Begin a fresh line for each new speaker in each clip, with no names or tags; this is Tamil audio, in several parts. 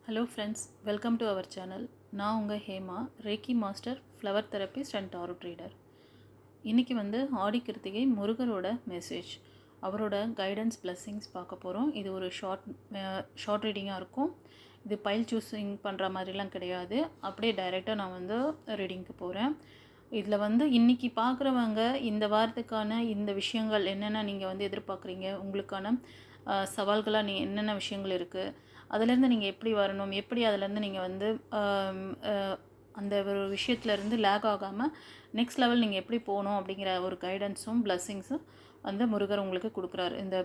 Hello friends, welcome to our channel. நான் உங்கள் Hema, reiki master, flower therapist and tarot reader. இன்றைக்கி ஆடி கிருத்திகை முருகரோட மெசேஜ், அவரோட கைடன்ஸ் பிளெஸ்ஸிங்ஸ் பார்க்க போகிறோம். இது ஒரு ஷார்ட் ரீடிங்காக இருக்கும். இது பைல் சூஸிங் பண்ணுற மாதிரிலாம் கிடையாது. அப்படியே டைரெக்டாக நான் ரீடிங்க்கு போகிறேன். இதில் இன்றைக்கி பார்க்குறவங்க இந்த வாரத்துக்கான இந்த விஷயங்கள் என்னென்ன நீங்கள் எதிர்பார்க்குறீங்க, உங்களுக்கான சவால்களாக என்னென்ன விஷயங்கள் இருக்குது, அதிலேருந்து நீங்கள் எப்படி வரணும், எப்படி அதிலேருந்து நீங்கள் அந்த ஒரு விஷயத்துலேருந்து லேக் ஆகாமல் நெக்ஸ்ட் லெவல் நீங்கள் எப்படி போகணும் அப்படிங்கிற ஒரு கைடன்ஸும் பிளெஸ்ஸிங்ஸும் முருகர் உங்களுக்கு கொடுக்குறாரு. இந்த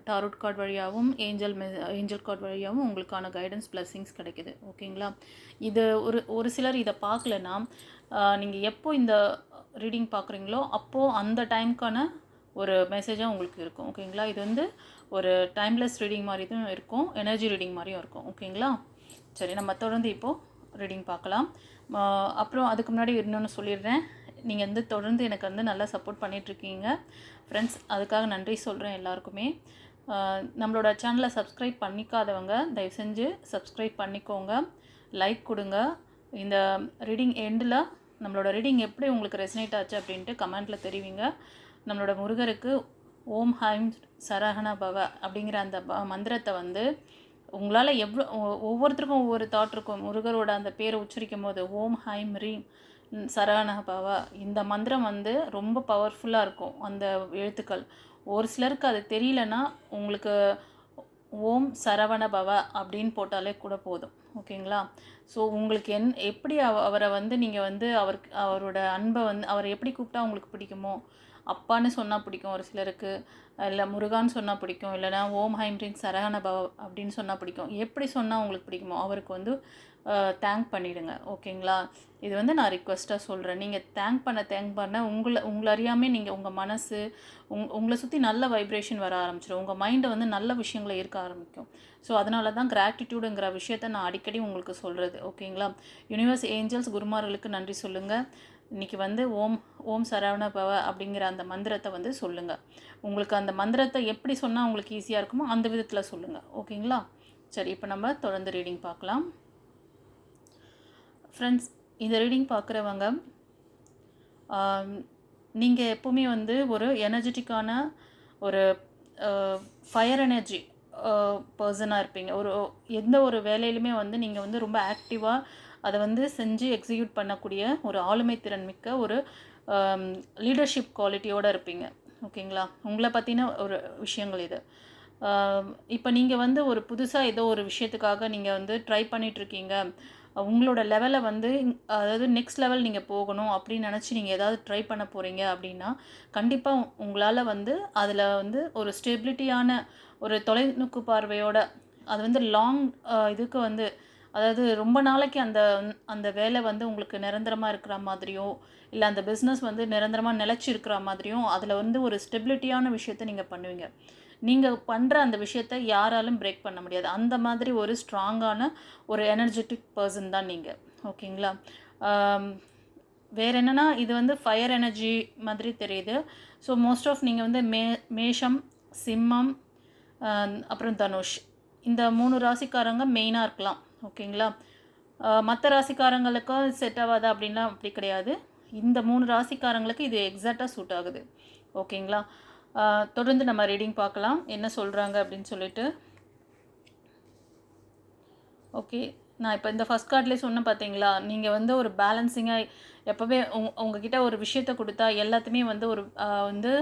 டாரோட் கார்டு வழியாகவும் ஏஞ்சல் கார்டு வழியாகவும் உங்களுக்கான கைடன்ஸ் பிளெஸ்ஸிங்ஸ் கிடைக்குது. ஓகேங்களா? இது ஒரு சிலர் இதை பார்க்கலன்னா நீங்கள் எப்போ இந்த ரீடிங் பார்க்குறீங்களோ அப்போது அந்த டைமுக்கான ஒரு மெசேஜாக உங்களுக்கு இருக்கும். ஓகேங்களா? இது ஒரு டைம்லெஸ் ரீடிங் மாதிரி தான் இருக்கும், எனர்ஜி ரீடிங் மாதிரியும் இருக்கும். ஓகேங்களா? சரி, நம்ம தொடர்ந்து இப்போது ரீடிங் பார்க்கலாம். அப்புறம் அதுக்கு முன்னாடி இன்னொன்று சொல்லிடுறேன். நீங்கள் தொடர்ந்து எனக்கு நல்லா சப்போர்ட் பண்ணிகிட்ருக்கீங்க ஃப்ரெண்ட்ஸ். அதுக்காக நன்றி சொல்கிறேன் எல்லாருக்குமே. நம்மளோட சேனலை சப்ஸ்கிரைப் பண்ணிக்காதவங்க தயவு செஞ்சு சப்ஸ்கிரைப் பண்ணிக்கோங்க, லைக் கொடுங்க. இந்த ரீடிங் எண்டில் நம்மளோட ரீடிங் எப்படி உங்களுக்கு ரெசனேட் ஆச்சு அப்படின்ட்டு கமெண்ட்டில் தெரிவிங்க. நம்மளோட முருகருக்கு ஓம் ஹைம் சரஹண பவ அப்படிங்கிற அந்த மந்திரத்தை உங்களால் ஒவ்வொருத்தருக்கும் ஒவ்வொரு தாட் இருக்கும். முருகரோட அந்த பேரை உச்சரிக்கும் போது ஓம் ஹைம் ரீம் சரஹண பவ இந்த மந்திரம் ரொம்ப பவர்ஃபுல்லாக இருக்கும். அந்த எழுத்துக்கள் ஒரு சிலருக்கு அது தெரியலன்னா உங்களுக்கு ஓம் சரவண பவ அப்படின்னு போட்டாலே கூட போதும். ஓகேங்களா? ஸோ உங்களுக்கு எப்படி அவரை நீங்கள் அவரோட அன்பை அவரை எப்படி கூப்பிட்டா உங்களுக்கு பிடிக்குமோ, அப்பான்னு சொன்னால் பிடிக்கும் ஒரு சிலருக்கு, இல்லை முருகான்னு சொன்னால் பிடிக்கும், இல்லைனா ஓம் ஹைம்ரிங் சரஹண பவ அப்படின்னு சொன்னால் பிடிக்கும். எப்படி சொன்னால் உங்களுக்கு பிடிக்குமோ அவருக்கு தேங்க் பண்ணிவிடுங்க. ஓகேங்களா? இது நான் ரிக்வெஸ்ட்டாக சொல்கிறேன். நீங்கள் தேங்க் பண்ண உங்களை அறியாமல் நீங்கள் உங்கள் மனசு உங்களை சுற்றி நல்ல வைப்ரேஷன் வர ஆரம்பிச்சிடும். உங்கள் மைண்டை நல்ல விஷயங்களை இருக்க ஆரம்பிக்கும். ஸோ அதனால தான் கிராட்டிடியூடுங்கிற விஷயத்தை நான் அடிக்கடி உங்களுக்கு சொல்கிறது. ஓகேங்களா? யூனிவர்ஸ், ஏஞ்சல்ஸ், குருமார்களுக்கு நன்றி சொல்லுங்கள். இன்றைக்கி ஓம் சரவண பவ அப்படிங்கிற அந்த மந்திரத்தை சொல்லுங்கள். உங்களுக்கு அந்த மந்திரத்தை எப்படி சொன்னால் உங்களுக்கு ஈஸியாக இருக்குமோ அந்த விதத்தில் சொல்லுங்கள். ஓகேங்களா? சரி, இப்போ நம்ம தொடர்ந்து ரீடிங் பார்க்கலாம். ஃப்ரெண்ட்ஸ், இந்த ரீடிங் பார்க்குறவங்க நீங்கள் எப்போவுமே ஒரு எனர்ஜெட்டிக்கான ஒரு ஃபயர் எனர்ஜி பர்சனாக இருப்பீங்க. எந்த ஒரு வேலையிலுமே நீங்கள் ரொம்ப ஆக்டிவாக அதை செஞ்சு எக்ஸிக்யூட் பண்ணக்கூடிய ஒரு ஆளுமை திறன் மிக்க ஒரு லீடர்ஷிப் குவாலிட்டியோடு இருப்பீங்க. ஓகேங்களா? உங்களை பற்றின ஒரு விஷயங்கள் இது. இப்போ நீங்கள் ஒரு புதுசாக ஏதோ ஒரு விஷயத்துக்காக நீங்கள் ட்ரை பண்ணிகிட்ருக்கீங்க. உங்களோட லெவலை அதாவது நெக்ஸ்ட் லெவல் நீங்கள் போகணும் அப்படின்னு நினச்சி நீங்கள் ஏதாவது ட்ரை பண்ண போகிறீங்க அப்படின்னா கண்டிப்பாக உங்களால் அதில் ஒரு ஸ்டெபிலிட்டியான ஒரு தொலைநோக்கு பார்வையோட அது லாங் இதுக்கு அதாவது ரொம்ப நாளைக்கு அந்த வேலை உங்களுக்கு நிரந்தரமாக இருக்கிற மாதிரியோ, இல்லை அந்த பிஸ்னஸ் நிரந்தரமாக நிலச்சி இருக்கிற மாதிரியும் அதில் ஒரு ஸ்டெபிலிட்டியான விஷயத்தை நீங்கள் பண்ணுவீங்க. நீங்கள் பண்ணுற அந்த விஷயத்தை யாராலும் பிரேக் பண்ண முடியாது. அந்த மாதிரி ஒரு ஸ்ட்ராங்கான ஒரு எனர்ஜெட்டிக் பர்சன் தான் நீங்கள். ஓகேங்களா? வேறு என்னென்னா இது ஃபயர் எனர்ஜி மாதிரி தெரியுது. ஸோ மோஸ்ட் ஆஃப் நீங்கள் மேஷம், சிம்மம், அப்புறம் தனுஷ், இந்த 3 ராசிக்காரங்க மெயினாக இருக்கலாம். ஓகேங்களா? மற்ற ராசிக்காரங்களுக்கும் செட் ஆகாது அப்படின்லாம் அப்படி கிடையாது. இந்த 3 ராசிக்காரங்களுக்கு இது எக்ஸாக்டாக சூட் ஆகுது. ஓகேங்களா? தொடர்ந்து நம்ம ரீடிங் பார்க்கலாம் என்ன சொல்கிறாங்க அப்படின்னு சொல்லிட்டு. ஓகே, நான் இப்போ இந்த ஃபஸ்ட் கார்ட்லேயே சொன்னேன் பார்த்தீங்களா, நீங்கள் ஒரு பேலன்சிங்காக எப்போவே உங்ககிட்ட ஒரு விஷயத்தை கொடுத்தா எல்லாத்தையுமே ஒரு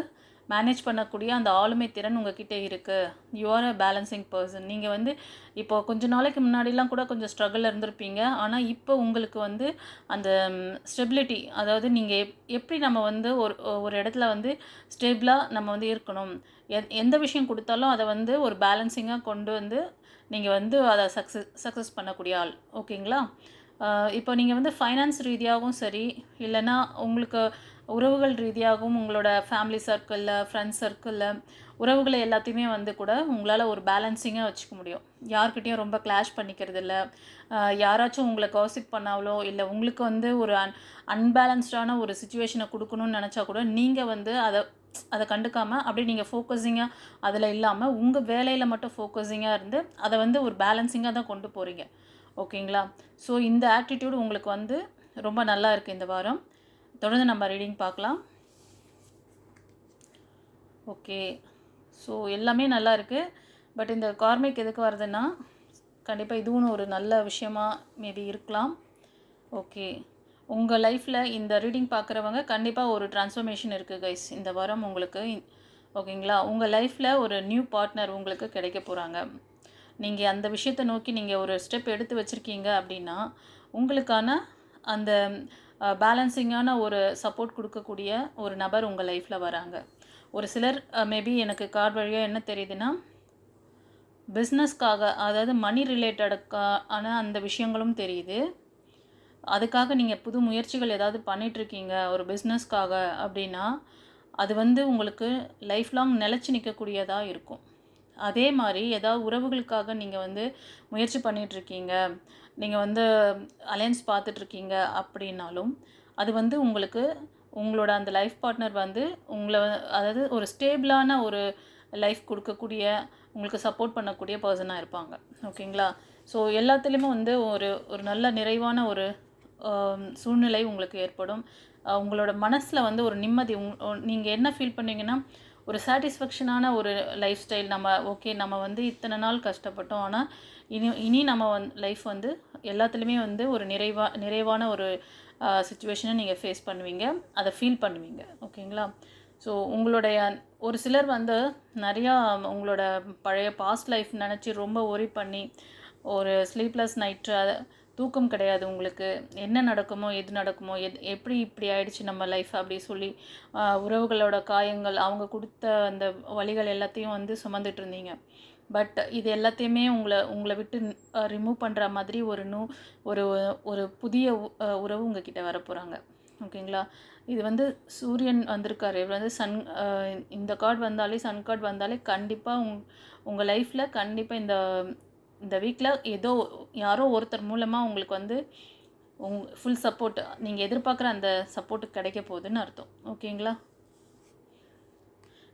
மேனேஜ் பண்ணக்கூடிய அந்த ஆளுமை திறன் உங்ககிட்ட இருக்குது. You are a balancing person. நீங்கள் இப்போ கொஞ்சம் நாளைக்கு முன்னாடிலாம் கூட கொஞ்சம் ஸ்ட்ரகிளில் இருந்திருப்பீங்க. ஆனால் இப்போ உங்களுக்கு அந்த ஸ்டெபிலிட்டி, அதாவது நீங்கள் எப்படி நம்ம ஒரு ஒரு இடத்துல ஸ்டேபிளாக நம்ம இருக்கணும், எந்த விஷயம் கொடுத்தாலும் அதை ஒரு பேலன்சிங்காக கொண்டு நீங்கள் அதை சக்ஸஸ் பண்ணக்கூடிய ஆள். ஓகேங்களா? இப்போ நீங்கள் ஃபைனான்ஸ் ரீதியாகவும் சரி, இல்லைன்னா உங்களுக்கு உறவுகள் ரீதியாகவும் உங்களோட ஃபேமிலி சர்க்கிளில், ஃப்ரெண்ட்ஸ் சர்க்கிளில் உறவுகளை எல்லாத்தையுமே வந்து கூட உங்களால் ஒரு பேலன்சிங்காக வச்சுக்க முடியும். யார்கிட்டயும் ரொம்ப கிளாஷ் பண்ணிக்கிறது இல்லை. யாராச்சும் உங்களை காசிப் பண்ணாலோ இல்லை உங்களுக்கு வந்து ஒரு அன்பேலன்ஸ்டான ஒரு சுச்சுவேஷனை கொடுக்கணும்னு நினச்சா கூட நீங்கள் வந்து அதை கண்டுக்காமல் அப்படியே நீங்கள் ஃபோக்கஸிங்காக அதில் இல்லாமல் உங்கள் வேலையில் மட்டும் ஃபோக்கஸிங்காக இருந்து அதை வந்து ஒரு பேலன்சிங்காக தான் கொண்டு போகிறீங்க. ஓகேங்களா? ஸோ இந்த ஆட்டிடியூட் உங்களுக்கு வந்து ரொம்ப நல்லா இருக்குது இந்த வாரம். தொடர்ந்து நம்ம ரீடிங் பார்க்கலாம். ஓகே, ஸோ எல்லாமே நல்லா இருக்குது. பட் இந்த கார்மிக் எதுக்கு வருதுன்னா கண்டிப்பாக இதுவும் ஒரு நல்ல விஷயமா மேபி இருக்கலாம். ஓகே, உங்கள் லைஃப்பில் இந்த ரீடிங் பார்க்குறவங்க கண்டிப்பாக ஒரு ட்ரான்ஸ்ஃபர்மேஷன் இருக்குது கைஸ் இந்த வாரம் உங்களுக்கு. ஓகேங்களா? உங்கள் லைஃப்பில் ஒரு நியூ பார்ட்னர் உங்களுக்கு கிடைக்க போகிறாங்க. நீங்கள் அந்த விஷயத்தை நோக்கி நீங்கள் ஒரு ஸ்டெப் எடுத்து வச்சுருக்கீங்க அப்படின்னா உங்களுக்கான அந்த பேலன்சிங்கான ஒரு சப்போர்ட் கொடுக்கக்கூடிய ஒரு நபர் உங்கள் லைஃப்பில் வராங்க. ஒரு சிலர் மேபி எனக்கு கார்டு வழியாக என்ன தெரியுதுன்னா பிஸ்னஸ்க்காக, அதாவது மணி ரிலேட்டடுக்கான அந்த விஷயங்களும் தெரியுது. அதுக்காக நீங்கள் புது முயற்சிகள் ஏதாவது பண்ணிகிட்ருக்கீங்க ஒரு பிஸ்னஸ்க்காக அப்படின்னா அது வந்து உங்களுக்கு லைஃப் லாங் நிலச்சி நிற்கக்கூடியதாக இருக்கும். அதே மாதிரி ஏதாவது உறவுகளுக்காக நீங்கள் வந்து முயற்சி பண்ணிகிட்ருக்கீங்க, நீங்கள் வந்து அலையன்ஸ் பார்த்துட்ருக்கீங்க அப்படின்னாலும் அது வந்து உங்களுக்கு உங்களோட அந்த லைஃப் பார்ட்னர் வந்து உங்களை அதாவது ஒரு ஸ்டேபிளான ஒரு லைஃப் கொடுக்கக்கூடிய உங்களுக்கு சப்போர்ட் பண்ணக்கூடிய பர்சனாக இருப்பாங்க. ஓகேங்களா? ஸோ எல்லாத்துலேயுமே வந்து ஒரு நல்ல நிறைவான ஒரு சூழ்நிலை உங்களுக்கு ஏற்படும். உங்களோட மனசில் வந்து ஒரு நிம்மதி, நீங்கள் என்ன ஃபீல் பண்ணுவீங்கன்னா ஒரு சாட்டிஸ்ஃபேக்ஷனான ஒரு லைஃப் ஸ்டைல். நம்ம வந்து இத்தனை நாள் கஷ்டப்பட்டோம், ஆனால் இனி நம்ம லைஃப் வந்து எல்லாத்துலேயுமே வந்து ஒரு நிறைவான ஒரு சுச்சுவேஷனை நீங்கள் ஃபேஸ் பண்ணுவீங்க, அதை ஃபீல் பண்ணுவீங்க. ஓகேங்களா? ஸோ உங்களுடைய ஒரு சிலர் வந்து நிறையா உங்களோட பழைய பாஸ்ட் லைஃப் நினச்சி ரொம்ப ஒரி பண்ணி ஒரு ஸ்லீப்லெஸ் நைட்டு, தூக்கம் கிடையாது உங்களுக்கு, என்ன நடக்குமோ எது நடக்குமோ எப்படி இப்படி ஆயிடுச்சு நம்ம லைஃப் அப்படி சொல்லி உறவுகளோட காயங்கள், அவங்க கொடுத்த அந்த வலிகள் எல்லாத்தையும் வந்து சுமந்துட்டு இருந்தீங்க. பட் இது எல்லாத்தையுமே உங்களை விட்டு ரிமூவ் பண்ணுற மாதிரி ஒரு ஒரு புதிய உறவு உங்ககிட்ட வரப்போகிறாங்க. ஓகேங்களா? இது வந்து சூரியன் வந்திருக்காரு. இவர் வந்து இந்த கார்டு வந்தாலே, சன் கார்டு வந்தாலே கண்டிப்பாக உங்கள் லைஃப்பில் கண்டிப்பாக இந்த வீக்கில் யாரோ ஒருத்தர் மூலமாக உங்களுக்கு வந்து ஃபுல் சப்போர்ட், நீங்கள் எதிர்பார்க்குற அந்த சப்போர்ட்டு கிடைக்க போகுதுன்னு அர்த்தம். ஓகேங்களா?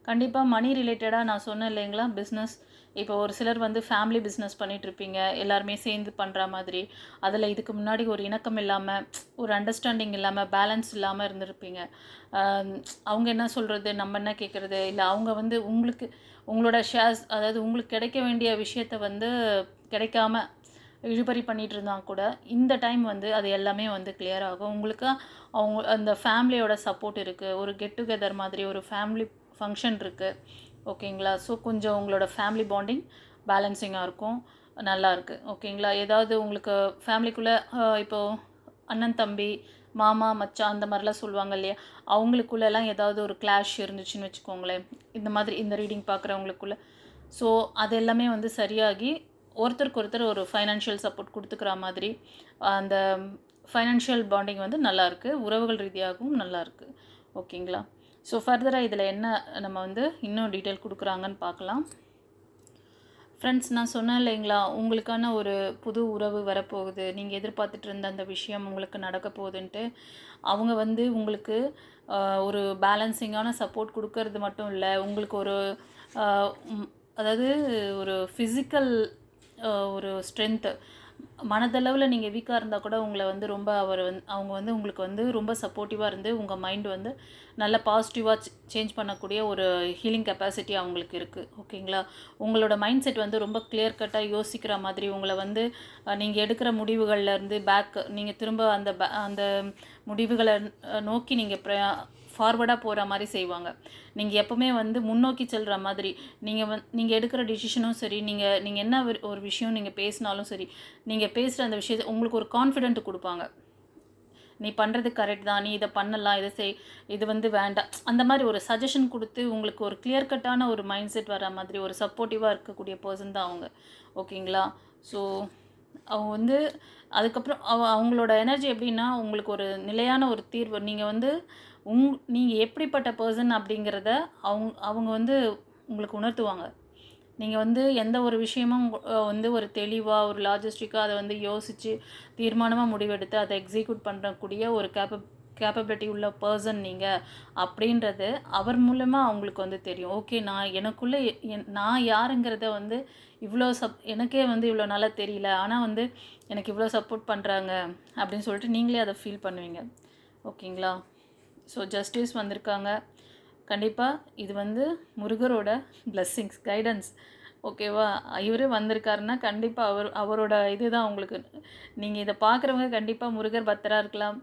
கண்டிப்பாக மணி ரிலேட்டடாக நான் சொன்னேன் இல்லைங்களா, பிஸ்னஸ். இப்போ ஒரு சிலர் வந்து ஃபேமிலி பிஸ்னஸ் பண்ணிகிட்ருப்பீங்க, எல்லாருமே சேர்ந்து பண்ணுற மாதிரி. அதில் இதுக்கு முன்னாடி ஒரு இணக்கம் இல்லாமல், ஒரு அண்டர்ஸ்டாண்டிங் இல்லாமல், பேலன்ஸ் இல்லாமல் இருந்திருப்பீங்க. அவங்க என்ன சொல்கிறது, நம்ம என்ன கேட்குறது, இல்லை அவங்க வந்து உங்களோட ஷேர்ஸ், அதாவது உங்களுக்கு கிடைக்க வேண்டிய விஷயத்தை வந்து கிடைக்காம இழுபறி பண்ணிகிட்டு இருந்தால் கூட இந்த டைம் வந்து அது எல்லாமே வந்து கிளியர் ஆகும். உங்களுக்கு அந்த ஃபேமிலியோட சப்போர்ட் இருக்குது. ஒரு கெட் டுகெதர் மாதிரி ஒரு ஃபேமிலி ஃபங்க்ஷன் இருக்குது. ஓகேங்களா? ஸோ கொஞ்சம் உங்களோட ஃபேமிலி பாண்டிங் பேலன்சிங்காக இருக்கும், நல்லாயிருக்கு. ஓகேங்களா? ஏதாவது உங்களுக்கு ஃபேமிலிக்குள்ளே இப்போது அண்ணன் தம்பி, மாமா மச்சான் அந்த மாதிரிலாம் சொல்லுவாங்க இல்லையா, அவங்களுக்குள்ளெல்லாம் ஏதாவது ஒரு கிளாஷ் இருந்துச்சுன்னு வச்சுக்கோங்களேன், இந்த மாதிரி இந்த ரீடிங் பார்க்குறவங்களுக்குள்ள. ஸோ அது எல்லாமே வந்து சரியாகி ஒருத்தருக்கு ஒருத்தர் ஒரு ஃபைனான்ஷியல் சப்போர்ட் கொடுத்துக்கிற மாதிரி அந்த ஃபைனான்ஷியல் பாண்டிங் வந்து நல்லாயிருக்கு, உறவுகள் ரீதியாகவும் நல்லாயிருக்கு. ஓகேங்களா? ஸோ ஃபர்தராக இதில் என்ன நம்ம வந்து இன்னும் டீட்டெயில் கொடுக்குறாங்கன்னு பார்க்கலாம். ஃப்ரெண்ட்ஸ், நான் சொன்னேன் இல்லைங்களா, உங்களுக்கான ஒரு புது உறவு வரப்போகுது, நீங்கள் எதிர்பார்த்துட்டு இருந்த அந்த விஷயம் உங்களுக்கு நடக்க போகுதுன்ட்டு. அவங்க வந்து உங்களுக்கு ஒரு பேலன்சிங்கான சப்போர்ட் கொடுக்கறது மட்டும் இல்லை, உங்களுக்கு ஒரு அதாவது ஒரு ஃபிசிக்கல் ஒரு ஸ்ட்ரென்த்து, மனதளவில் நீங்கள் வீக்காக இருந்தால் கூட உங்களை வந்து ரொம்ப அவங்க வந்து உங்களுக்கு வந்து ரொம்ப சப்போர்ட்டிவாக இருந்து உங்கள் மைண்டு வந்து நல்ல பாசிட்டிவாக சேஞ்ச் பண்ணக்கூடிய ஒரு ஹீலிங் கெப்பாசிட்டி அவங்களுக்கு இருக்குது. ஓகேங்களா? உங்களோட மைண்ட் செட் வந்து ரொம்ப கிளியர் கட்டாக யோசிக்கிற மாதிரி, உங்களை வந்து நீங்கள் எடுக்கிற முடிவுகள்லேருந்து நீங்கள் திரும்ப அந்த முடிவுகளை நோக்கி நீங்கள் ஃபார்வர்டாக போகிற மாதிரி செய்வாங்க. நீங்கள் எப்போவுமே வந்து முன்னோக்கி செல்கிற மாதிரி, நீங்கள் எடுக்கிற டிசிஷனும் சரி, நீங்கள் என்ன ஒரு விஷயம் நீங்கள் பேசினாலும் சரி, நீங்கள் பேசுகிற அந்த விஷயத்தை உங்களுக்கு ஒரு கான்ஃபிடென்ட் கொடுப்பாங்க. நீ பண்ணுறது கரெக்ட் தான், நீ இதை பண்ணலாம், இதை செய், இது வந்து வேண்டாம், அந்த மாதிரி ஒரு சஜஷன் கொடுத்து உங்களுக்கு ஒரு கிளியர் கட்டான ஒரு மைண்ட் செட் வர மாதிரி ஒரு சப்போர்ட்டிவாக இருக்கக்கூடிய பர்சன் தான் அவங்க. ஓகேங்களா? ஸோ அவங்க வந்து அதுக்கப்புறம் அவங்களோட எனர்ஜி எப்படின்னா உங்களுக்கு ஒரு நிலையான ஒரு தீர்வு, நீங்கள் வந்து நீங்கள் எப்படிப்பட்ட பர்சன் அப்படிங்கிறத அவங்க வந்து உங்களுக்கு உணர்த்துவாங்க. நீங்கள் வந்து எந்த ஒரு விஷயமும் வந்து ஒரு தெளிவாக ஒரு லாஜிஸ்டிக்காக அதை வந்து யோசித்து தீர்மானமாக முடிவெடுத்து அதை எக்ஸிக்யூட் பண்ணக்கூடிய ஒரு கேப்பபிலிட்டி உள்ள பர்சன் நீங்கள் அப்படின்றது அவர் மூலமாக அவங்களுக்கு வந்து தெரியும். ஓகே, நான் எனக்குள்ளே நான் யாருங்கிறத வந்து இவ்வளோ எனக்கே வந்து இவ்வளோ நல்லா தெரியல, ஆனால் வந்து எனக்கு இவ்வளோ சப்போர்ட் பண்ணுறாங்க அப்படின்னு சொல்லிட்டு நீங்களே அதை ஃபீல் பண்ணுவீங்க. ஓகேங்களா? ஸோ ஜஸ்டிஸ் வந்திருக்காங்க. கண்டிப்பாக இது வந்து முருகரோட பிளெஸ்ஸிங்ஸ், கைடன்ஸ். ஓகேவா? இவரே வந்திருக்காருன்னா கண்டிப்பாக அவரோட இது தான் உங்களுக்கு. நீங்கள் இதை பார்க்குறவங்க கண்டிப்பாக முருகர் பக்தராக இருக்கலாம்.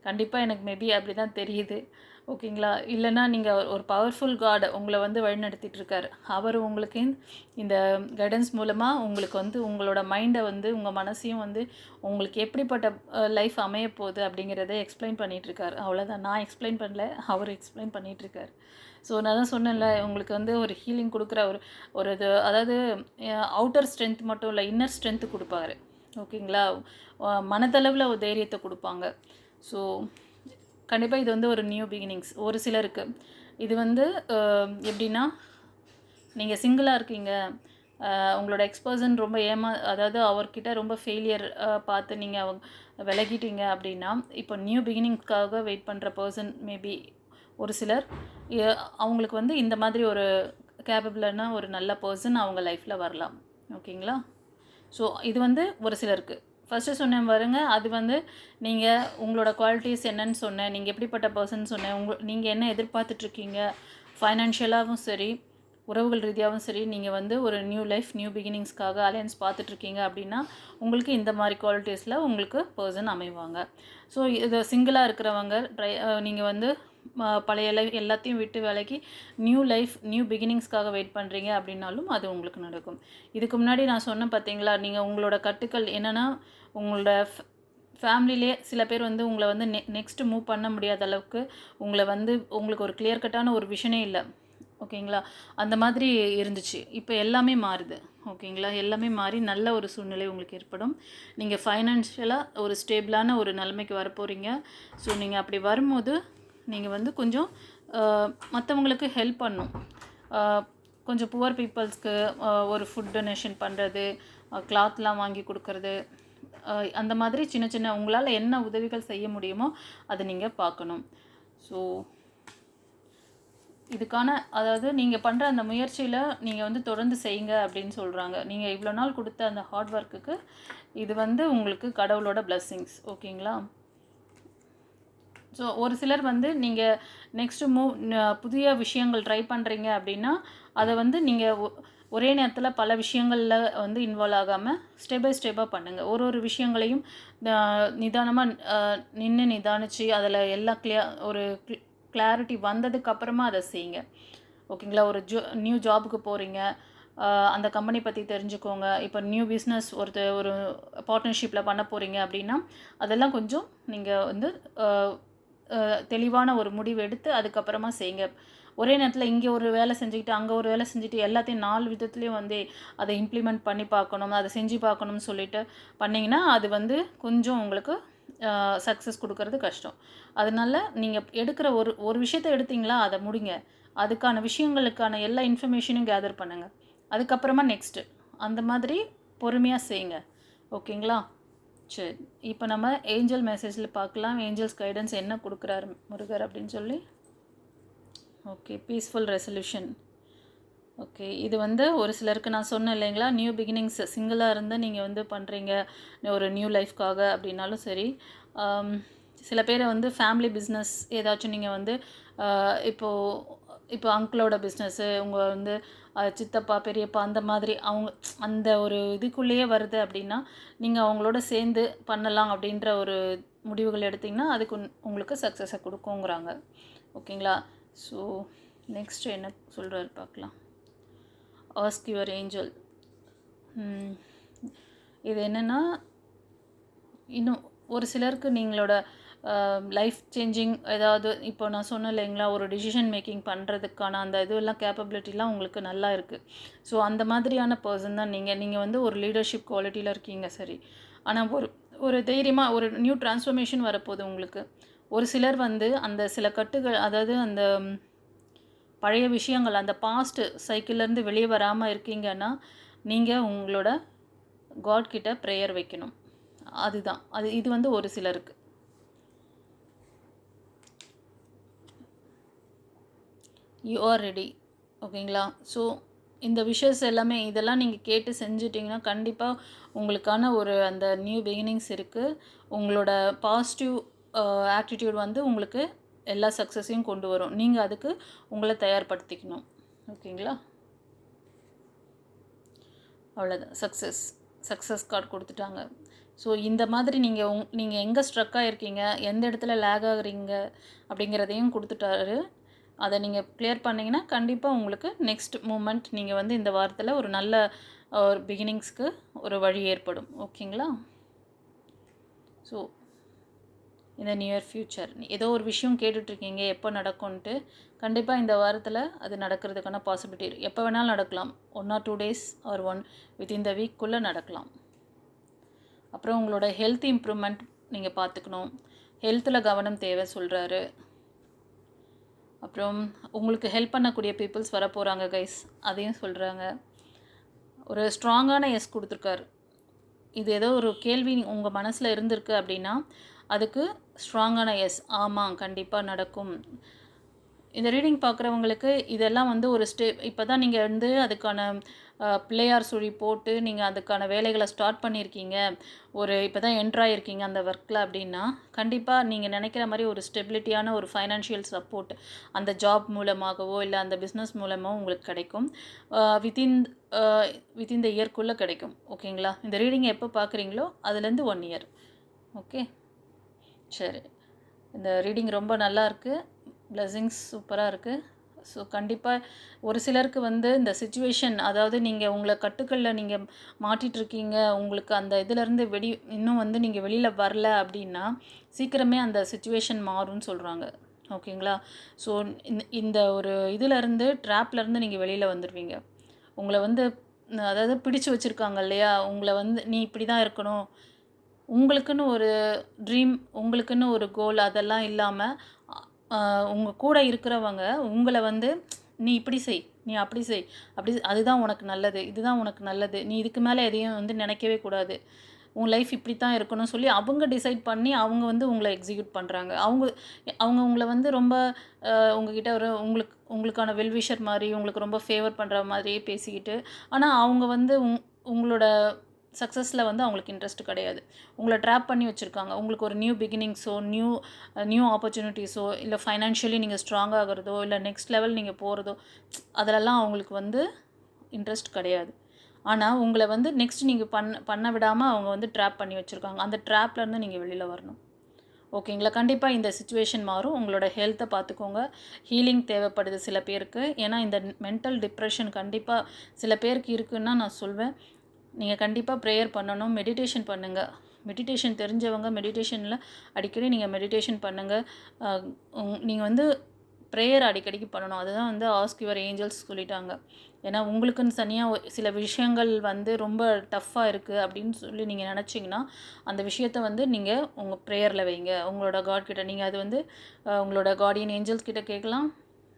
கண்டிப்பாக எனக்கு மேபி அப்படி தான் தெரியுது. ஓகேங்களா? இல்லைன்னா நீங்கள் ஒரு பவர்ஃபுல் காட் உங்களை வந்து வழிநடத்திட்டுருக்காரு. அவர் உங்களுக்கு இந்த கைடன்ஸ் மூலமாக உங்களுக்கு வந்து உங்களோட மைண்டை வந்து உங்கள் மனசையும் வந்து உங்களுக்கு எப்படிப்பட்ட லைஃப் அமையப்போகுது அப்படிங்கிறத எக்ஸ்பிளைன் பண்ணிகிட்ருக்காரு. அவ்வளோதான். நான் எக்ஸ்பிளைன் பண்ணல, அவர் எக்ஸ்பிளைன் பண்ணிகிட்ருக்காரு. ஸோ நான் தான் சொன்னேன்ல, உங்களுக்கு வந்து ஒரு ஹீலிங் கொடுக்குற ஒரு இது, அதாவது அவுட்டர் ஸ்ட்ரென்த் மட்டும் இல்லை, இன்னர் ஸ்ட்ரென்த்து கொடுப்பாரு. ஓகேங்களா? மனதளவில் ஒரு தைரியத்தை கொடுப்பாங்க. ஸோ கண்டிப்பாக இது வந்து ஒரு நியூ பிகினிங்ஸ் ஒரு சிலருக்கு. இது வந்து எப்படின்னா, நீங்கள் சிங்கிளாக இருக்கீங்க, உங்களோட எக்ஸ்பர்சன் ரொம்ப அதாவது அவர்கிட்ட ரொம்ப ஃபெயிலியர் பார்த்து நீங்கள் விலகிட்டீங்க அப்படின்னா, இப்போ நியூ பிகினிங்ஸ்க்காக வெயிட் பண்ணுற பர்சன் மேபி ஒரு சிலர் அவங்களுக்கு வந்து இந்த மாதிரி ஒரு கேப்பபிளான ஒரு நல்ல பர்சன் அவங்க லைஃப்பில் வரலாம். ஓகேங்களா? ஸோ இது வந்து ஒரு சிலருக்கு. ஃபஸ்ட்டு சொன்னேன் பாருங்க, அது வந்து நீங்கள் உங்களோட குவாலிட்டிஸ் என்னன்னு சொன்னேன், நீங்கள் எப்படிப்பட்ட பர்சன் சொன்னேன், நீங்கள் என்ன எதிர்பார்த்துட்ருக்கீங்க, ஃபைனான்ஷியலாகவும் சரி, உறவுகள் ரீதியாகவும் சரி, நீங்கள் வந்து ஒரு நியூ லைஃப் நியூ பிகினிங்ஸ்க்காக அலையன்ஸ் பார்த்துட்ருக்கீங்க அப்படின்னா உங்களுக்கு இந்த மாதிரி குவாலிட்டிஸில் உங்களுக்கு பர்சன் அமைவாங்க. ஸோ இது சிங்கிளாக இருக்கிறவங்க நீங்கள் வந்து பழைய லைஃப் எல்லாத்தையும் விட்டு விலகி நியூ லைஃப் நியூ பிகினிங்ஸ்க்காக வெயிட் பண்ணுறீங்க அப்படின்னாலும் அது உங்களுக்கு நடக்கும். இதுக்கு முன்னாடி நான் சொன்னேன் பார்த்தீங்களா, நீங்கள் உங்களோட கட்டுக்கள் என்னென்னா, உங்களோட ஃபேமிலியிலே சில பேர் வந்து உங்களை வந்து நெக்ஸ்ட்டு மூவ் பண்ண முடியாத அளவுக்கு உங்களை வந்து உங்களுக்கு ஒரு கிளியர் கட்டான ஒரு விஷனே இல்லை. ஓகேங்களா? அந்த மாதிரி இருந்துச்சு. இப்போ எல்லாமே மாறுது. ஓகேங்களா? எல்லாமே மாறி நல்ல ஒரு சூழ்நிலை உங்களுக்கு ஏற்படும். நீங்கள் ஃபைனான்ஷியலாக ஒரு ஸ்டேபிளான ஒரு நிலைமைக்கு வரப்போகிறீங்க. ஸோ நீங்கள் அப்படி வரும்போது நீங்கள் வந்து கொஞ்சம் மற்றவங்களுக்கு ஹெல்ப் பண்ணணும். கொஞ்சம் புவர் பீப்புள்ஸ்க்கு ஒரு ஃபுட் டொனேஷன் பண்ணுறது, கிளாத்லாம் வாங்கி கொடுக்கறது, அந்த மாதிரி சின்ன சின்ன உங்களால் என்ன உதவிகள் செய்ய முடியுமோ அதை நீங்கள் பார்க்கணும். ஸோ இதுக்கான அதாவது நீங்கள் பண்ணுற அந்த முயற்சியில் நீங்கள் வந்து தொடர்ந்து செய்யுங்க அப்படின்னு சொல்கிறாங்க. நீங்கள் இவ்வளோ நாள் கொடுத்த அந்த ஹார்ட் ஒர்க்குக்கு இது வந்து உங்களுக்கு கடவுளோட பிளெஸ்ஸிங்ஸ். ஓகேங்களா? ஸோ ஒரு சிலர் வந்து நீங்கள் நெக்ஸ்ட்டு புதிய விஷயங்கள் ட்ரை பண்ணுறீங்க அப்படின்னா அதை வந்து நீங்கள் ஒரே நேரத்தில் பல விஷயங்களில் வந்து இன்வால்வ் ஆகாமல் ஸ்டெப் பை ஸ்டெப்பாக பண்ணுங்கள். ஒரு விஷயங்களையும் நிதானமாக நிதானித்து அதில் எல்லாம் ஒரு கிளாரிட்டி வந்ததுக்கப்புறமா அதை செய்யுங்க. ஓகேங்களா? ஒரு நியூ ஜாபுக்கு போகிறீங்க, அந்த கம்பெனி பற்றி தெரிஞ்சுக்கோங்க. இப்போ நியூ பிஸ்னஸ் ஒரு பார்ட்னர்ஷிப்பில் பண்ண போகிறீங்க அப்படின்னா அதெல்லாம் கொஞ்சம் நீங்கள் வந்து தெளிவான ஒரு முடிவு எடுத்து அதுக்கப்புறமா செய்யுங்க. ஒரே நேரத்தில் இங்கே ஒரு வேலை செஞ்சுக்கிட்டு அங்கே ஒரு வேலை செஞ்சுட்டு எல்லாத்தையும் 4 விதத்துலேயும் வந்து அதை இம்ப்ளிமெண்ட் பண்ணி பார்க்கணும், அதை செஞ்சு பார்க்கணும்னு சொல்லிட்டு பண்ணிங்கன்னா அது வந்து கொஞ்சம் உங்களுக்கு சக்ஸஸ் கொடுக்கறது கஷ்டம். அதனால நீங்கள் எடுக்கிற ஒரு விஷயத்தை எடுத்தீங்களா அதை முடிங்க. அதுக்கான விஷயங்களுக்கான எல்லா இன்ஃபர்மேஷனும் கேதர் பண்ணுங்கள். அதுக்கப்புறமா நெக்ஸ்ட்டு அந்த மாதிரி பொறுமையாக செய்யுங்க. ஓகேங்களா? சரி, இப்போ நம்ம ஏஞ்சல் மெசேஜில் பார்க்கலாம். ஏஞ்சல்ஸ் கைடன்ஸ் என்ன கொடுக்குறாரு முருகர் அப்படின்னு சொல்லி. Okay, peaceful resolution. ஓகே, இது வந்து ஒரு சிலருக்கு நான் சொன்னேன் இல்லைங்களா, நியூ பிகினிங்ஸ் சிங்கிளாக இருந்து நீங்கள் வந்து பண்ணுறீங்க ஒரு நியூ லைஃப்காக அப்படின்னாலும் சரி. சில பேரை வந்து ஃபேமிலி பிஸ்னஸ் ஏதாச்சும் நீங்கள் வந்து இப்போ அங்கிளோட பிஸ்னஸ்ஸு உங்கள் வந்து சித்தப்பா பெரியப்பா அந்த மாதிரி அவங்க அந்த ஒரு இதுக்குள்ளேயே வருது அப்படின்னா நீங்கள் அவங்களோட சேர்ந்து பண்ணலாம் அப்படின்ற ஒரு முடிவுகள் எடுத்திங்கன்னா அதுக்கு உங்களுக்கு சக்ஸஸை கொடுக்குங்கிறாங்க. ஓகேங்களா? ஸோ நெக்ஸ்ட் என்ன சொல்கிறாரு பார்க்கலாம். Ask your angel. இது என்னென்னா, இன்னும் ஒரு சிலருக்கு நீங்களோட லைஃப் சேஞ்சிங் ஏதாவது இப்போ நான் சொன்னேன் இல்லைங்களா, ஒரு டிசிஷன் மேக்கிங் பண்ணுறதுக்கான அந்த இதுவெல்லாம் கேப்பபிலிட்டிலாம் உங்களுக்கு நல்லா இருக்குது. ஸோ அந்த மாதிரியான பர்சன் தான் நீங்கள் வந்து ஒரு லீடர்ஷிப் குவாலிட்டியில் இருக்கீங்க. சரி, ஆனால் ஒரு தைரியமாக ஒரு நியூ டிரான்ஸ்ஃபர்மேஷன் வரப்போகுது உங்களுக்கு. ஒரு சிலர் வந்து அந்த சில கட்டுகள், அதாவது அந்த பழைய விஷயங்கள் அந்த பாஸ்ட் சைக்கிள்லேருந்து வெளியே வராமல் இருக்கீங்கன்னா நீங்கள் உங்களோட காட் கிட்ட ப்ரேயர் வைக்கணும். அதுதான் இது வந்து ஒரு சிலருக்கு. You are ready. ஓகேங்களா? ஸோ இந்த விஷஸ் எல்லாமே இதெல்லாம் நீங்கள் கேட்டு செஞ்சிட்டிங்கன்னா கண்டிப்பாக உங்களுக்கான ஒரு அந்த நியூ பிகினிங்ஸ் இருக்குது. உங்களோட பாசிட்டிவ் ஆட்டிடியூட் வந்து உங்களுக்கு எல்லா சக்ஸஸையும் கொண்டு வரும். நீங்கள் அதுக்கு உங்களை தயார்படுத்திக்கணும். ஓகேங்களா? அவ்வளோதான். சக்ஸஸ் கார்டு கொடுத்துட்டாங்க. ஸோ இந்த மாதிரி நீங்கள் எங்கே ஸ்ட்ரக்காக இருக்கீங்க, எந்த இடத்துல லேக் ஆகுறீங்க அப்படிங்கிறதையும் கொடுத்துட்டாரு. அதை நீங்கள் கிளியர் பண்ணிங்கன்னா கண்டிப்பாக உங்களுக்கு நெக்ஸ்ட் மூமெண்ட் நீங்கள் வந்து இந்த வாரத்தில் ஒரு நல்ல ஒரு பிகினிங்ஸ்க்கு ஒரு வழி ஏற்படும். ஓகேங்களா? ஸோ இந்த நியர் ஃப்யூச்சர் ஏதோ ஒரு விஷயம் கேட்டுட்ருக்கீங்க எப்போ நடக்கும்ன்ட்டு, கண்டிப்பாக இந்த வாரத்தில் அது நடக்கிறதுக்கான பாசிபிலிட்டி இருக்குது. எப்போ வேணாலும் நடக்கலாம். 1 or 2 days or within the வீக்குள்ளே நடக்கலாம். அப்புறம் உங்களோட ஹெல்த் இம்ப்ரூவ்மெண்ட் நீங்கள் பார்த்துக்கணும். ஹெல்த்தில் கவனம் தேவை சொல்கிறாரு. அப்புறம் உங்களுக்கு ஹெல்ப் பண்ணக்கூடிய பீப்புள்ஸ் வரப்போகிறாங்க கைஸ், அதையும் சொல்கிறாங்க. ஒரு ஸ்ட்ராங்கான எஸ் கொடுத்துருக்காரு. இது ஏதோ ஒரு கேள்வி உங்கள் மனசில் இருந்திருக்கு அப்படின்னா அதுக்கு ஸ்ட்ராங்கான எஸ், ஆமாம் கண்டிப்பாக நடக்கும். இந்த ரீடிங் பார்க்குறவங்களுக்கு இதெல்லாம் வந்து ஒரு இப்போ தான் நீங்கள் வந்து அதுக்கான பிள்ளையார் சுழி போட்டு நீங்கள் அதுக்கான வேலைகளை ஸ்டார்ட் பண்ணியிருக்கீங்க, ஒரு இப்போ தான் என்ட்ராயிருக்கீங்க அந்த ஒர்க்கில் அப்படின்னா கண்டிப்பாக நீங்கள் நினைக்கிற மாதிரி ஒரு ஸ்டெபிலிட்டியான ஒரு ஃபைனான்ஷியல் சப்போர்ட் அந்த ஜாப் மூலமாகவோ இல்லை அந்த பிஸ்னஸ் மூலமாகவோ உங்களுக்கு கிடைக்கும். வித்தின் த இயர்க்குள்ளே கிடைக்கும். ஓகேங்களா? இந்த ரீடிங் எப்போ பார்க்குறீங்களோ அதுலேருந்து 1 year. ஓகே, சரி. இந்த ரீடிங் ரொம்ப நல்லா இருக்குது. பிளெஸிங்ஸ் சூப்பராக இருக்குது. ஸோ கண்டிப்பாக ஒரு சிலருக்கு வந்து இந்த சிச்சுவேஷன், அதாவது நீங்கள் உங்களை கட்டுக்களில் நீங்கள் மாட்டிகிட்ருக்கீங்க, உங்களுக்கு அந்த இதிலேருந்து இன்னும் வந்து நீங்கள் வெளியில் வரல அப்படின்னா சீக்கிரமே அந்த சிச்சுவேஷன் மாறும்னு சொல்கிறாங்க. ஓகேங்களா? ஸோ இந்த ஒரு இதிலேருந்து ட்ராப்லேருந்து நீங்கள் வெளியில் வந்துடுவீங்க. உங்களை வந்து அதாவது பிடிச்சு வச்சுருக்காங்க இல்லையா, உங்களை வந்து நீ இப்படி தான் இருக்கணும், உங்களுக்குன்னு ஒரு ட்ரீம், உங்களுக்குன்னு ஒரு கோல் அதெல்லாம் இல்லாமல் உங்கள் கூட இருக்கிறவங்க உங்களை வந்து நீ இப்படி செய், நீ அப்படி செய், அதுதான் உனக்கு நல்லது, இதுதான் உனக்கு நல்லது, நீ இதுக்கு மேலே எதையும் வந்து நினைக்கவே கூடாது, உன் லைஃப் இப்படி தான் இருக்கணும்னு சொல்லி அவங்க டிசைட் பண்ணி அவங்க வந்து உங்களை எக்ஸிக்யூட் பண்ணுறாங்க. அவங்க உங்களை வந்து ரொம்ப உங்ககிட்ட ஒரு உங்களுக்கான வெல்விஷர் மாதிரி உங்களுக்கு ரொம்ப ஃபேவர் பண்ணுற மாதிரியே பேசிக்கிட்டு, ஆனால் அவங்க வந்து உங்களோட சக்ஸஸில் வந்து அவங்களுக்கு இன்ட்ரெஸ்ட் கிடையாது. உங்களை ட்ராப் பண்ணி வச்சுருக்காங்க. உங்களுக்கு ஒரு நியூ பிகினிங்ஸோ நியூ ஆப்பர்ச்சுனிட்டிஸோ இல்லை ஃபைனான்ஷியலி நீங்கள் ஸ்ட்ராங் ஆகிறதோ இல்லை நெக்ஸ்ட் லெவல் நீங்கள் போகிறதோ அதிலெல்லாம் அவங்களுக்கு வந்து இன்ட்ரெஸ்ட் கிடையாது. ஆனால் உங்களை வந்து நெக்ஸ்ட் நீங்கள் பண்ண விடாமல் அவங்க வந்து ட்ராப் பண்ணி வச்சுருக்காங்க. அந்த ட்ராப்லேருந்து நீங்கள் வெளியில் வரணும். ஓகேங்களா? கண்டிப்பாக இந்த சிச்சுவேஷன் மாறும். உங்களோட ஹெல்த்தை பார்த்துக்கோங்க. ஹீலிங் தேவைப்படுது சில பேருக்கு. ஏன்னா இந்த மென்டல் டிப்ரெஷன் கண்டிப்பாக சில பேருக்கு இருக்குதுன்னு நான் சொல்வேன். நீங்கள் கண்டிப்பாக ப்ரேயர் பண்ணணும், மெடிடேஷன் பண்ணுங்கள். மெடிடேஷன் தெரிஞ்சவங்க மெடிடேஷனில் அடிக்கடி நீங்கள் மெடிடேஷன் பண்ணுங்கள். நீங்கள் வந்து ப்ரேயர் அடிக்கடிக்கு பண்ணணும். அதுதான் வந்து ஆஸ்க் யுவர் ஏஞ்சல்ஸ் சொல்லிட்டாங்க. ஏன்னா உங்களுக்குன்னு தனியாக சில விஷயங்கள் வந்து ரொம்ப டஃப்பாக இருக்குது அப்படின்னு சொல்லி நீங்கள் நினச்சிங்கன்னா அந்த விஷயத்த வந்து நீங்கள் உங்கள் ப்ரேயரில் வைங்க. உங்களோட காட் கிட்ட நீங்கள் அது வந்து உங்களோட கார்டியன் ஏஞ்சல்ஸ் கிட்ட கேட்கலாம்.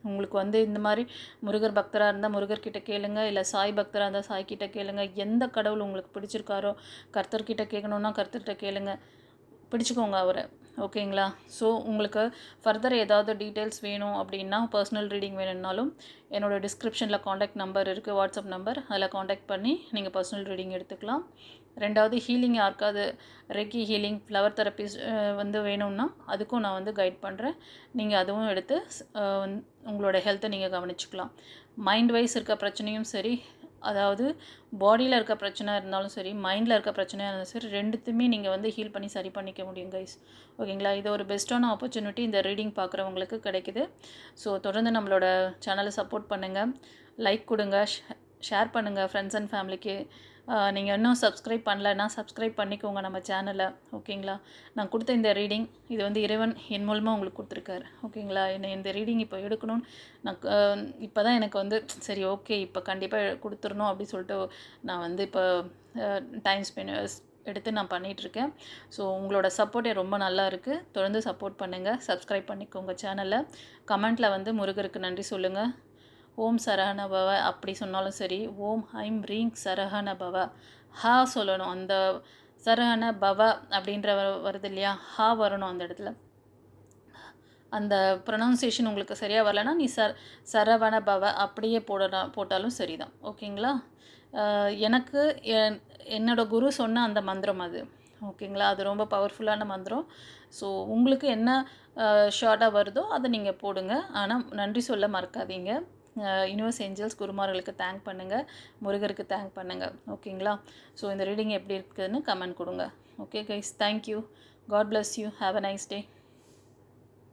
உங்களுக்கு வந்து இந்த மாதிரி முருகர் பக்தராக இருந்தால் முருகர்கிட்ட கேளுங்க, இல்லை சாய் பக்தராக இருந்தால் சாய்கிட்ட கேளுங்க. எந்த கடவுள் உங்களுக்கு பிடிச்சிருக்காரோ, கர்த்தர்கிட்ட கேட்கணுன்னா கர்த்தர்கிட்ட கேளுங்க, பிடிச்சிக்கோங்க அவரை. ஓகேங்களா? ஸோ உங்களுக்கு ஃபர்தர் ஏதாவது டீட்டெயில்ஸ் வேணும் அப்படின்னா, பர்சனல் ரீடிங் வேணும்னாலும் என்னோடய டிஸ்கிரிப்ஷனில் காண்டாக்ட் நம்பர் இருக்குது, வாட்ஸ்அப் நம்பர், அதில் காண்டாக்ட் பண்ணி நீங்கள் பர்சனல் ரீடிங் எடுத்துக்கலாம். ரெண்டாவது ஹீலிங் யாருக்காவது ரெக்கி ஹீலிங், ஃப்ளவர் தெரப்பிஸ் வந்து வேணும்னா அதுக்கும் நான் வந்து கைட் பண்ணுறேன். நீங்கள் அதுவும் எடுத்து உங்களோட ஹெல்த்தை நீங்கள் கவனிச்சுக்கலாம். மைண்ட் வைஸ் இருக்க பிரச்சனையும் சரி, அதாவது பாடியில் இருக்க பிரச்சனை இருந்தாலும் சரி, மைண்டில் இருக்க பிரச்சனையாக இருந்தாலும் சரி, ரெண்டுத்தையுமே நீங்கள் வந்து ஹீல் பண்ணி சரி பண்ணிக்க முடியும் கைஸ். ஓகேங்களா? இது ஒரு பெஸ்ட்டான ஆப்பர்ச்சுனிட்டி இந்த ரீடிங் பார்க்குறவங்களுக்கு கிடைக்குது. ஸோ தொடர்ந்து நம்மளோட சேனலை சப்போர்ட் பண்ணுங்கள், லைக் கொடுங்க, ஷேர் பண்ணுங்கள் ஃப்ரெண்ட்ஸ் அண்ட் ஃபேமிலிக்கு. நீங்கள் இன்னும் சப்ஸ்கிரைப் பண்ணலைன்னா சப்ஸ்கிரைப் பண்ணிக்கோங்க நம்ம சேனலை. ஓகேங்களா? நான் கொடுத்த இந்த ரீடிங் இது வந்து இறைவன் என் மூலமாக உங்களுக்கு கொடுத்துருக்காரு. ஓகேங்களா? என்னை இந்த ரீடிங் இப்போ எடுக்கணும்னு நான் இப்போ தான் எனக்கு வந்து சரி ஓகே இப்போ கண்டிப்பாக கொடுத்துடணும் அப்படி சொல்லிட்டு நான் வந்து இப்போ டைம் எடுத்து நான் பண்ணிகிட்ருக்கேன். ஸோ உங்களோட சப்போர்ட் ரொம்ப நல்லா இருக்குது. தொடர்ந்து சப்போர்ட் பண்ணுங்கள், சப்ஸ்கிரைப் பண்ணிக்கோங்க சேனலை. கமெண்ட்டில் வந்து முருகருக்கு நன்றி சொல்லுங்கள். ஓம் சரஹண பவ அப்படி சொன்னாலும் சரி, ஓம் ஐம் ரீங் சரஹண பவ, ஹா சொல்லணும். அந்த சரஹண பவ அப்படின்ற வருது இல்லையா, ஹா வரணும் அந்த இடத்துல. அந்த ப்ரொனவுன்சியேஷன் உங்களுக்கு சரியாக வரலன்னா நீ சரவண பவ அப்படியே போட்டாலும் சரிதான். ஓகேங்களா? எனக்கு என்னோடய குரு சொன்ன அந்த மந்திரம் அது. ஓகேங்களா? அது ரொம்ப பவர்ஃபுல்லான மந்திரம். ஸோ உங்களுக்கு என்ன ஷார்ட்டாக வருதோ அதை நீங்கள் போடுங்க. ஆனால் நன்றி சொல்ல மறக்காதீங்க. யூனிவர்ஸ் ஏஞ்சல்ஸ் குருமார்களுக்கு தேங்க் பண்ணுங்கள், முருகருக்கு தேங்க் பண்ணுங்கள். ஓகேங்களா? ஸோ இந்த ரீடிங் எப்படி இருக்குதுன்னு கமெண்ட் கொடுங்க. Okay guys, thank you. God bless you. Have a nice day.